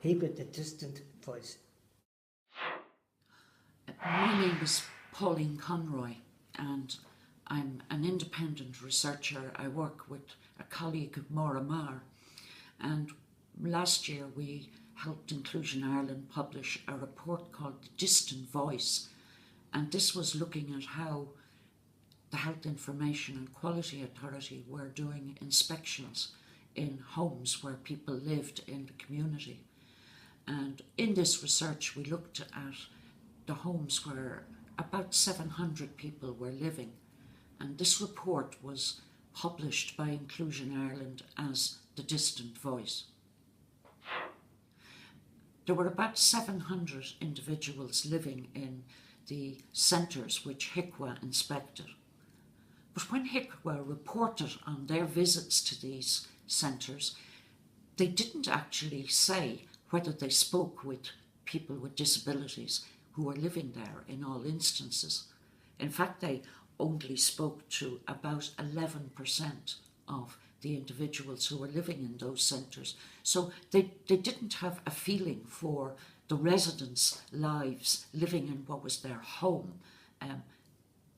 Heba, the distant voice. My name is Pauline Conroy, and I'm an independent researcher. I work with a colleague, Maura Marr, and last year we helped Inclusion Ireland publish a report called The Distant Voice, and this was looking at how the Health Information and Quality Authority were doing inspections in homes where people lived in the community. And in this research we looked at the homes where about 700 people were living, and this report was published by Inclusion Ireland as The Distant Voice. There were about 700 individuals living in the centres which HIQA inspected. But when HIQA reported on their visits to these centres, they didn't actually say whether they spoke with people with disabilities who were living there in all instances. In fact, they only spoke to about 11% of the individuals who were living in those centres. So they didn't have a feeling for the residents' lives living in what was their home.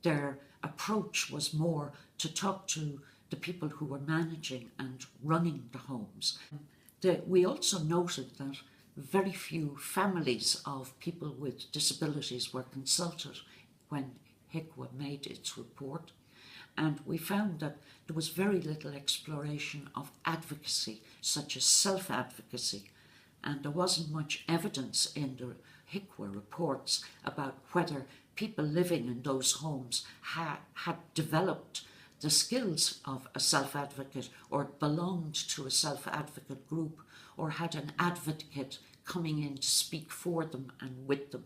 Their approach was more to talk to the people who were managing and running the homes. We also noted that very few families of people with disabilities were consulted when HIQA made its report, and we found that there was very little exploration of advocacy, such as self-advocacy, and there wasn't much evidence in the HIQA reports about whether people living in those homes had developed the skills of a self-advocate or belonged to a self-advocate group or had an advocate coming in to speak for them and with them.